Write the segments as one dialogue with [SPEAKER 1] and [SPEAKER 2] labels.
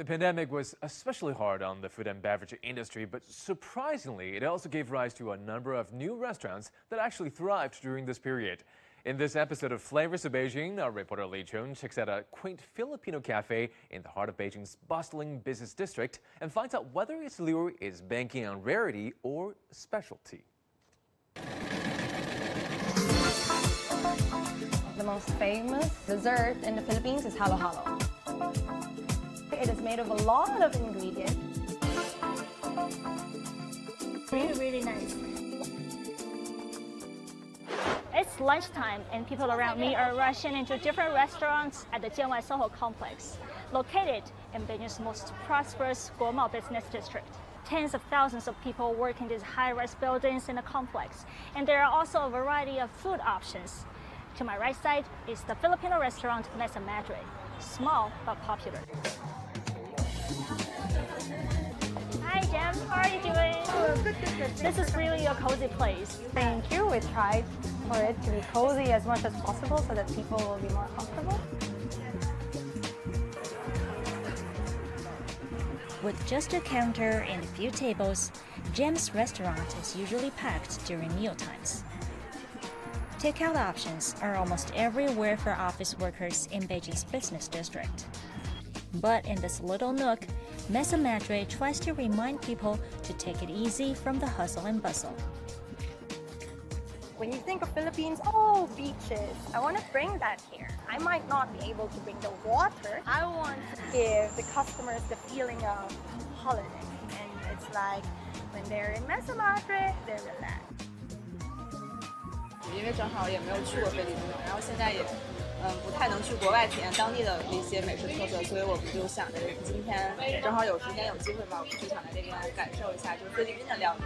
[SPEAKER 1] The pandemic was especially hard on the food and beverage industry, but surprisingly, it also gave rise to a number of new restaurants that actually thrived during this period. In this episode of Flavors of Beijing, our reporter Li Chun checks out a quaint Filipino cafe in the heart of Beijing's bustling business district and finds out whether its lure is banking on rarity or specialty.
[SPEAKER 2] The most famous dessert in the Philippines is halo-halo. It is made of a lot of ingredients.
[SPEAKER 3] Really nice. It's lunchtime and people around me are rushing into different restaurants at the Jianwai Soho complex, located in Beijing's most prosperous Guomao business district. Tens of thousands of people work in these high-rise buildings in the complex, and there are also a variety of food options. To my right side is the Filipino restaurant Mesa Madre, small but popular. Hi, Jem. How are you doing?
[SPEAKER 2] Oh, good.
[SPEAKER 3] This is really a cozy place.
[SPEAKER 2] Thank you. We tried for it to be cozy as much as possible so that people will be more comfortable.
[SPEAKER 4] With just a counter and a few tables, Jem's restaurant is usually packed during mealtimes. Takeout options are almost everywhere for office workers in Beijing's business district. But in this little nook, Mesa Madre tries to remind people to take it easy from the hustle and bustle.
[SPEAKER 2] When you think of Philippines, oh, beaches. I want to bring that here. I might not be able to bring the water. I want to give the customers the feeling of holiday. And it's like when they're in Mesa Madre, they're relaxed.
[SPEAKER 5] 因为正好也没有去过菲律宾，然后现在也不太能去国外体验当地的一些美食特色，所以我们就想着今天正好有时间有机会吧，我们就想来这边来感受一下就是菲律宾的料理。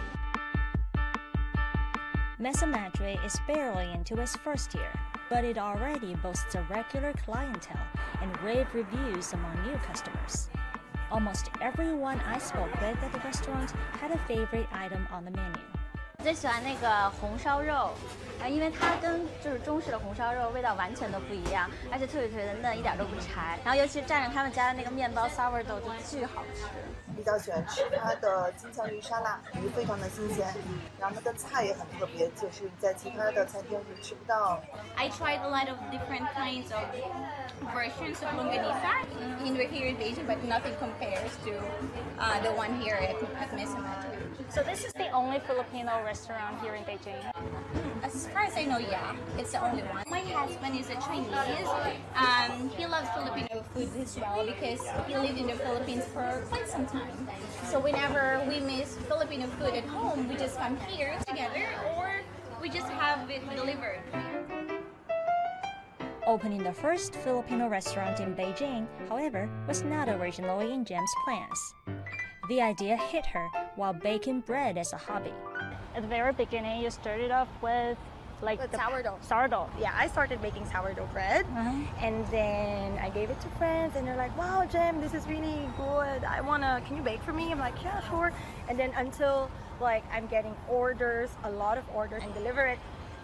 [SPEAKER 4] Mesa Madre is barely into its first year, but it already boasts a regular clientele and rave reviews among new customers. Almost everyone I spoke with at the restaurant had a favorite item on the menu.
[SPEAKER 6] 最喜欢那个红烧肉，因为它跟就是中式的红烧肉味道完全都不一样，而且特别的嫩，一点都不柴。然后尤其是蘸着他们家的那个面包 sourdough 就巨好吃。
[SPEAKER 7] 比较喜欢吃它的金枪鱼沙拉，鱼非常的新鲜，然后它的菜也很特别，就是在其他的餐厅是吃不到。
[SPEAKER 8] I tried a lot of different kinds of versions of longanisa here in Beijing, but nothing compares to the one here at Mesa Madre.
[SPEAKER 3] So this is the only Filipino restaurant here in Beijing?
[SPEAKER 8] As far as I know, yeah, it's the only one. My husband is a Chinese. He loves Filipino food as well because he lived in the Philippines for quite some time. So whenever we miss Filipino food at home, we just come here together or we just have it delivered.
[SPEAKER 4] Opening the first Filipino restaurant in Beijing, however, was not originally in Jem's plans. The idea hit her while baking bread as a hobby.
[SPEAKER 3] At the very beginning, you started off with the
[SPEAKER 2] sourdough.
[SPEAKER 3] Sourdough.
[SPEAKER 2] Yeah, I started making sourdough bread, and then I gave it to friends, and they're like, "Wow, Jem, this is really good. Can you bake for me?" I'm like, "Yeah, sure." And then until I'm getting orders, a lot of orders, and deliver it,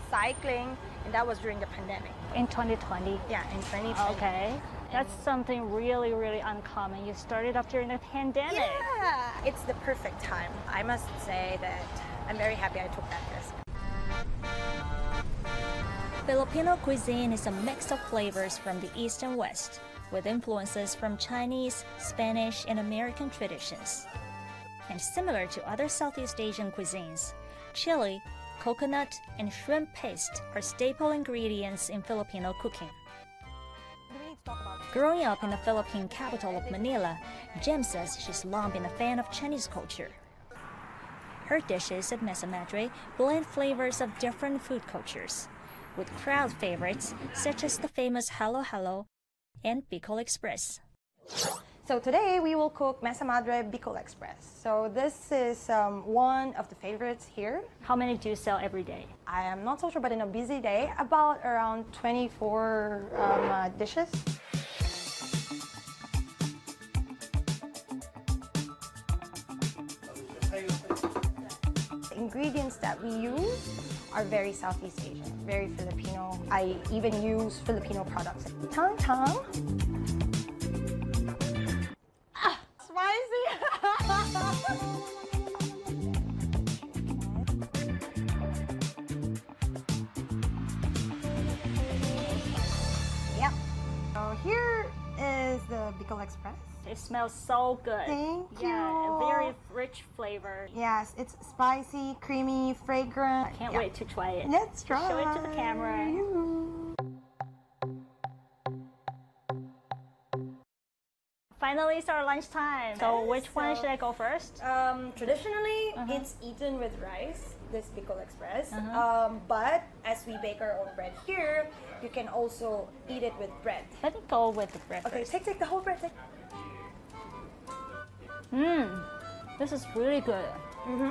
[SPEAKER 2] cycling, and that was during the pandemic.
[SPEAKER 3] In 2020?
[SPEAKER 2] Yeah, in 2020.
[SPEAKER 3] Okay. That's something really, really uncommon. You started up during the pandemic.
[SPEAKER 2] Yeah, it's the perfect time. I must say that I'm very happy I took that risk.
[SPEAKER 4] Filipino cuisine is a mix of flavors from the East and West, with influences from Chinese, Spanish, and American traditions. And similar to other Southeast Asian cuisines, chili, coconut, and shrimp paste are staple ingredients in Filipino cooking. Growing up in the Philippine capital of Manila, Jem says she's long been a fan of Chinese culture. Her dishes at Mesa Madre blend flavors of different food cultures, with crowd favorites such as the famous Halo Halo and Bicol Express.
[SPEAKER 2] So today we will cook Mesa Madre Bicol Express. So this is one of the favorites here.
[SPEAKER 3] How many do you sell every day?
[SPEAKER 2] I am not so sure, but in a busy day, about around 24 dishes. The ingredients that we use are very Southeast Asian, very Filipino. I even use Filipino products. Tang tang.
[SPEAKER 3] It smells so good.
[SPEAKER 2] Thank you.
[SPEAKER 3] Yeah, a very rich flavor.
[SPEAKER 2] Yes, it's spicy, creamy, fragrant.
[SPEAKER 3] Can't wait to try it.
[SPEAKER 2] Let's try.
[SPEAKER 3] Show it to the camera. Finally, it's our lunchtime. So which one should I go first?
[SPEAKER 2] Traditionally, it's eaten with rice, this Pickle Express. But as we bake our own bread here, you can also eat it with bread.
[SPEAKER 3] Let me go with the bread
[SPEAKER 2] Okay,
[SPEAKER 3] first.
[SPEAKER 2] take the whole bread. Take.
[SPEAKER 3] This is really good.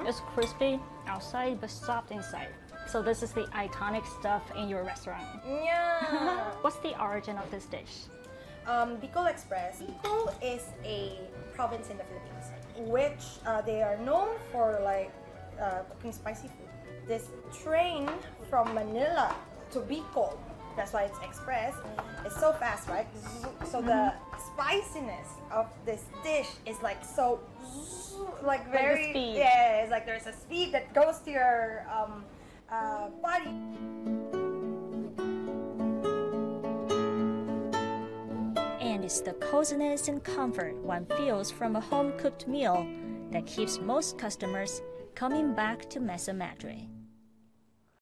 [SPEAKER 3] It's crispy outside but soft inside. So this is the iconic stuff in your restaurant.
[SPEAKER 2] Yeah.
[SPEAKER 3] What's the origin of this dish?
[SPEAKER 2] Bicol Express. Bicol is a province in the Philippines, which they are known for like cooking spicy food. This train from Manila to Bicol, that's why it's express, it's so fast, right? So the spiciness of this dish is like so, like very,
[SPEAKER 3] the speed.
[SPEAKER 2] yeah, it's like there's a speed that goes to your body.
[SPEAKER 4] And it's the coziness and comfort one feels from a home-cooked meal that keeps most customers coming back to Mesa Madre.